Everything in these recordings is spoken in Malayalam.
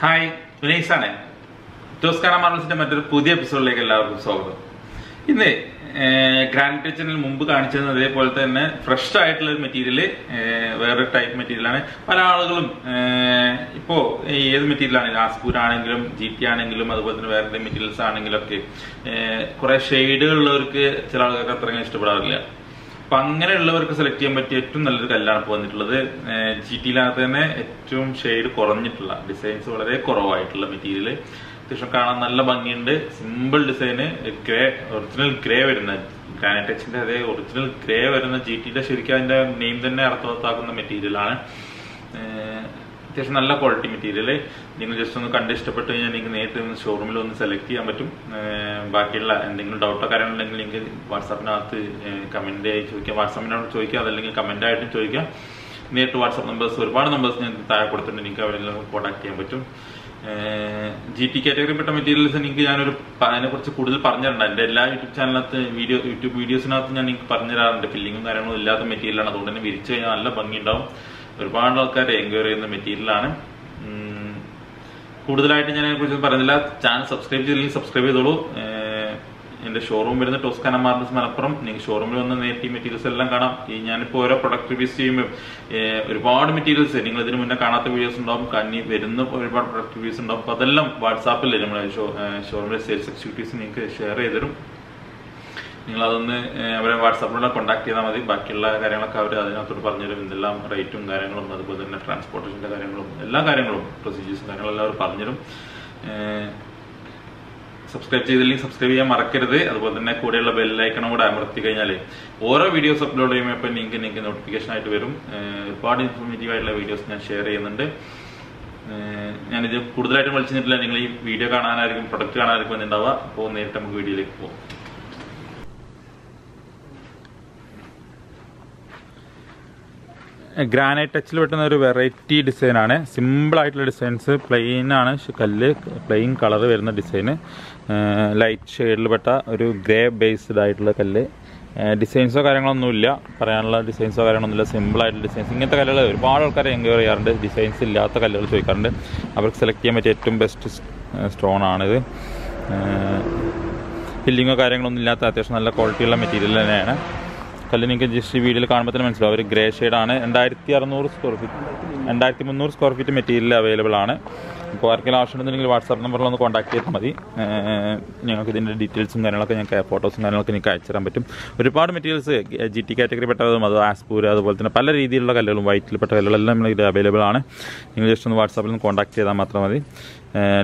Hi, Vinay. Toscana Marvel's matter Pudia episode like a love solver. In the granite channel Mumbu Kanchan, they pulled a fresh title material, where type material, Palalum, Ipo, a material, Aspur anangulum, GT anangulum, other where the materials anangular, Kora shader lurk, Chalaka to Bravia. Pangana lover select him, but yet to Nalaka upon it, GT Latane, Etum shade coronitla, designs or a corovite material. Nalla banginde simple design grey original grey varuna granite echinte ade original grey varuna GT യുടെ ശരിക്കും അതിന്റെ നെയിം തന്നെ അർത്ഥവത്താക്കുന്ന മെറ്റീരിയൽ ആണ് അത്യാവശ്യം നല്ല ക്വാളിറ്റി മെറ്റീരിയൽ നിങ്ങൾ ജസ്റ്റ് ഒന്ന് കണ്ട് ഇഷ്ടപ്പെട്ടു കഴിഞ്ഞാൽ നിങ്ങൾക്ക് നേരിട്ട് ഷോറൂമിൽ ഒന്ന് സെലക്ട് ചെയ്യാൻ പറ്റും ബാക്കിയുള്ള എന്തെങ്കിലും ഡൗട്ടോ കാര്യങ്ങളുണ്ടെങ്കിൽ നിങ്ങൾക്ക് വാട്സാപ്പിനകത്ത് കമന്റ് ആയി ചോദിക്കാം വാട്സാപ്പിനോട് ചോദിക്കാം അതല്ലെങ്കിൽ കമന്റ് ആയിട്ടും ചോദിക്കാം നേരിട്ട് വാട്സാപ്പ് നമ്പേഴ്സ് ഒരുപാട് നമ്പേഴ്സ് ഞാൻ താഴെ കൊടുത്തിട്ടുണ്ട് നിങ്ങൾക്ക് അവരെല്ലാം കോൺടാക്ട് ചെയ്യാൻ പറ്റും GT category materials and Indian Kudil Parner and Della YouTube channel YouTube videos nothing and Parner and the filling and the material and the Vircha and La bunging down. Verbandal cut anger in the material. Kudil light and Parandela channel subscribe in the showroom in the Toscana Malappuram, showroom on the native materials in product reviews reward materials setting the Kanata videos and Kani within the product reviews and Padalam WhatsApp showroom sales executives in share either. WhatsApp contact Bakilla Garana Kavada to partner in the Lam right to Garanum, transportation procedures partner. Subscribe to the link, subscribe to the code bell icon. Or videos upload a notification part informative videos share and the Pudra video product video. Granite touch variety design simple designs plain plain color design light shade grey based designs designs simple designs designs select best stone filling quality material just video grey shade and 300 square feet material available on WhatsApp number on the contact details photos report materials GT category Aspura white available on English on WhatsApp and contact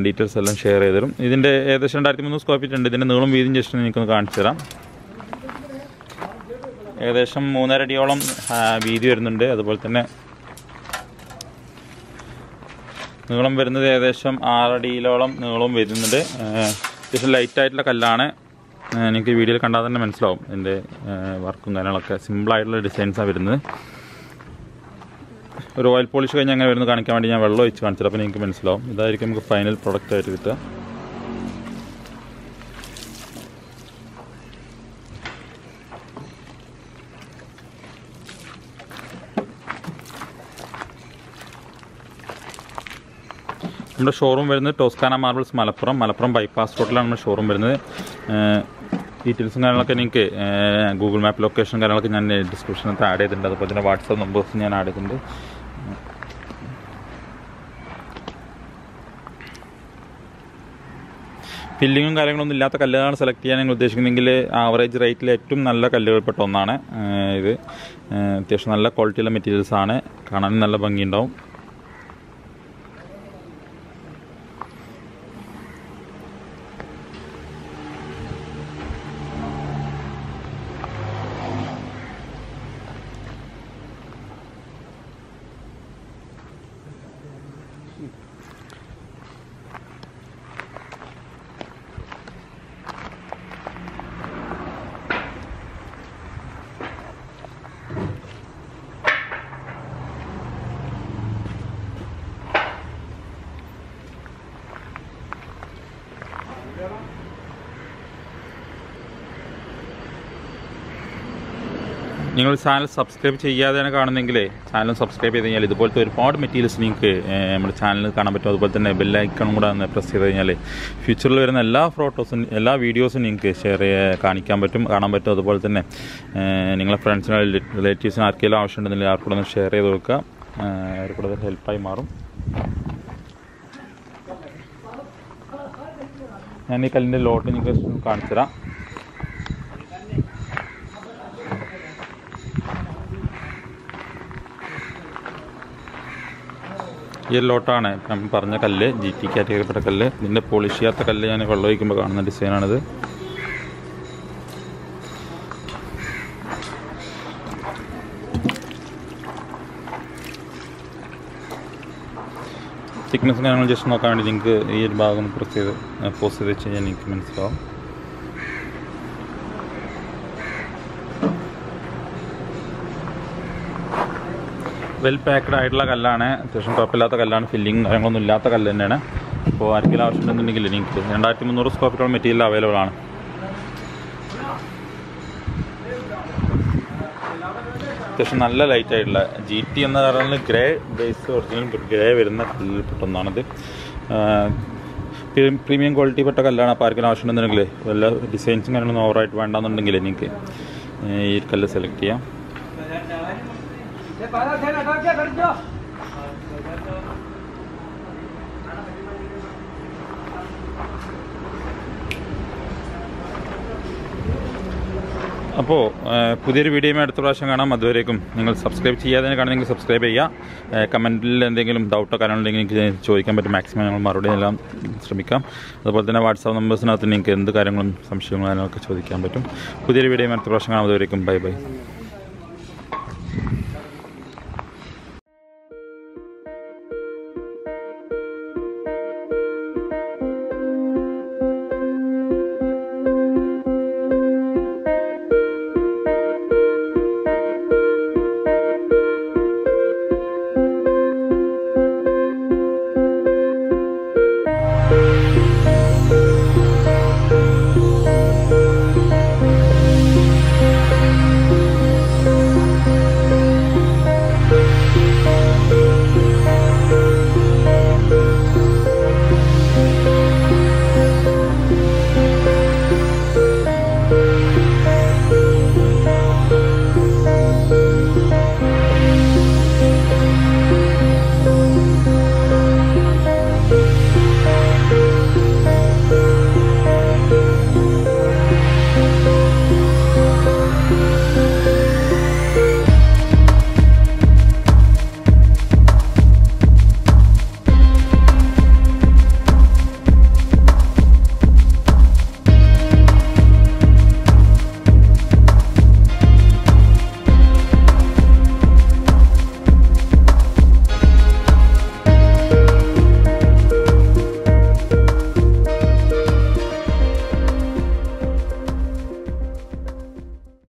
details share either square feet and then within just ഏകദേശം 3.5 അടിയോളം വീതി വരുന്നുണ്ട് അതുപോലെ തന്നെ നീളം വരുന്നത് ഏകദേശം 6 അടിയോളം നീളം വരുന്നുണ്ട് ഇത് ലൈറ്റ് ആയിട്ടുള്ള കല്ലാണ് നിങ്ങൾക്ക് വീഡിയോയിൽ കണ്ടാൽ തന്നെ മനസ്സിലാവും ഇതിന്റെ വർക്കും കാര്യങ്ങളൊക്കെ സിമ്പിൾ ആയിട്ടുള്ള ഡിസൈൻസ് ആണ് വരുന്നത് ഒരു ഓയിൽ പോളിഷ് കഴിഞ്ഞ് അങ്ങനെ വരുന്നത് കാണിക്കാൻ വേണ്ടി ഞാൻ വെള്ളം ഒഴിച്ച് കാണിച്ചത് അപ്പോൾ നിങ്ങൾക്ക് മനസ്സിലാവും ഇതായിരിക്കും നമുക്ക് ഫൈനൽ പ്രൊഡക്റ്റ് ആയിട്ട് കിട്ടുക നമ്മുടെ ഷോറൂം വരുന്നത് ടോസ്കാന മാർബിൾസ് മലപ്പുറം ബൈപ്പാസ് റോഡിലാണ് നമ്മുടെ ഷോറൂം വരുന്നത് ഡീറ്റെയിൽസും കാര്യങ്ങളൊക്കെ നിങ്ങൾക്ക് ഗൂഗിൾ മാപ്പ് ലൊക്കേഷൻ കാര്യങ്ങളൊക്കെ ഞാൻ ഡിസ്ക്രിപ്ഷനകത്ത് ആഡ് ചെയ്തിട്ടുണ്ട് അതുപോലെ തന്നെ വാട്സാപ്പ് നമ്പേഴ്സ് ഞാൻ ആഡ് ചെയ്തിട്ടുണ്ട് ഫില്ലിങ്ങും കാര്യങ്ങളൊന്നും ഇല്ലാത്ത കല്ലുകളാണ് സെലക്ട് ചെയ്യാൻ നിങ്ങൾ ഉദ്ദേശിക്കുന്നതെങ്കിൽ ആവറേജ് റേറ്റിൽ ഏറ്റവും നല്ല കല്ലുകൾപ്പെട്ട ഒന്നാണ് ഇത് അത്യാവശ്യം നല്ല ക്വാളിറ്റിയുള്ള മെറ്റീരിയൽസ് ആണ് കാണാനും നല്ല ഭംഗിയുണ്ടാവും നിങ്ങൾ ചാനൽ സബ്സ്ക്രൈബ് ചെയ്യാതെയാണ് കാണുന്നെങ്കിൽ ചാനൽ സബ്സ്ക്രൈബ് ചെയ്ത് കഴിഞ്ഞാൽ ഇതുപോലത്തെ ഒരുപാട് മെറ്റീരിയൽസ് നിങ്ങൾക്ക് നമ്മുടെ ചാനലിൽ കാണാൻ പറ്റും. അതുപോലെ തന്നെ ബെല്ലൈക്കണും കൂടെ ഒന്ന് പ്രസ് ചെയ്ത് കഴിഞ്ഞാൽ ഫ്യൂച്ചറിൽ വരുന്ന എല്ലാ ഫോട്ടോസും എല്ലാ വീഡിയോസും നിങ്ങൾക്ക് കാണാൻ പറ്റും. അതുപോലെ തന്നെ നിങ്ങളെ ഫ്രണ്ട്സിനോ റിലേറ്റീവ്സിനോ ആർക്കെങ്കിലും ആവശ്യമുണ്ടെങ്കിൽ ആർക്കൂടെ ഒന്ന് ഷെയർ ചെയ്ത് കൊടുക്കുക. ആർക്കൂടെ ഹെൽപ്പായി മാറും. ഞാൻ ഈ കല്ലിൻ്റെ ലോട്ട് നിങ്ങൾക്ക് കാണിച്ചു തരാം. ഈ ലോട്ടാണ് നമ്മൾ പറഞ്ഞ കല്ല്, GT കാറ്റഗറിപ്പെട്ട കല്ല്. ഇതിൻ്റെ പോളിഷ് ചെയ്യാത്ത കല്ല് ഞാൻ വെള്ളം ഒഴിക്കുമ്പോൾ കാണുന്ന ഡിസൈനാണിത്. തിക്നെസ് കാര്യങ്ങൾ ജസ്റ്റ് നോക്കാൻ വേണ്ടി നിങ്ങൾക്ക് ഈ ഒരു ഭാഗം പോസ്റ്റ് ചെയ്ത് വെച്ച് കഴിഞ്ഞാൽ നിങ്ങൾക്ക് മനസ്സിലാവും. വെൽ പാക്ഡ് ആയിട്ടുള്ള കല്ലാണ്, അത്യാവശ്യം കുഴപ്പമില്ലാത്ത കല്ലാണ്. ഫില്ലിങ് കാര്യങ്ങളൊന്നും ഇല്ലാത്ത കല്ല് തന്നെയാണ്. അപ്പോൾ ആർക്കെങ്കിലും ആവശ്യമുണ്ടെന്നുണ്ടെങ്കിൽ നിങ്ങൾക്ക് 2300 സ്ക്വയർ ഫീറ്റോളം മെറ്റീരിയൽ അവൈലബിൾ ആണ്. അത്യാവശ്യം നല്ല ലൈറ്റ് ആയിട്ടുള്ള GT എന്ന പറഞ്ഞാൽ ഗ്രേ ബേസ് ഒറിജിനൽ ഗ്രേ വരുന്ന കല്ലിൽ പെട്ടൊന്നാണിത്. പ്രീമിയം ക്വാളിറ്റി പെട്ട കല്ലാണ്. അപ്പോൾ ആർക്കെങ്കിലും ആവശ്യമുണ്ടെന്നുണ്ടെങ്കിൽ വല്ല ഡിസൈൻസും കാര്യങ്ങളൊന്നും ഓവറായിട്ട് വേണ്ടെന്നുണ്ടെങ്കിൽ നിങ്ങൾക്ക് ഈ കല്ല് സെലക്ട് ചെയ്യാം. അപ്പോൾ പുതിയൊരു വീഡിയോയുമായി അടുത്ത പ്രാവശ്യം കാണാം. അതുവരേക്കും നിങ്ങൾ സബ്സ്ക്രൈബ് ചെയ്യാതെ കാണുന്നെങ്കിൽ സബ്സ്ക്രൈബ് ചെയ്യുക. കമൻറ്റിൽ എന്തെങ്കിലും ഡൗട്ടോ കാര്യങ്ങളുണ്ടെങ്കിൽ എനിക്ക് ചോദിക്കാൻ പറ്റും. മാക്സിമം ഞങ്ങൾ മറുപടി എല്ലാം ശ്രമിക്കാം. അതുപോലെ തന്നെ വാട്സാപ്പ് നമ്പേഴ്സിനകത്ത് നിങ്ങൾക്ക് എന്ത് കാര്യങ്ങളും സംശയങ്ങളും അതിനൊക്കെ ചോദിക്കാൻ പറ്റും. പുതിയൊരു വീഡിയോയുമായി അടുത്ത പ്രാവശ്യം കാണാം. അതുവരേക്കും ബൈ ബൈ.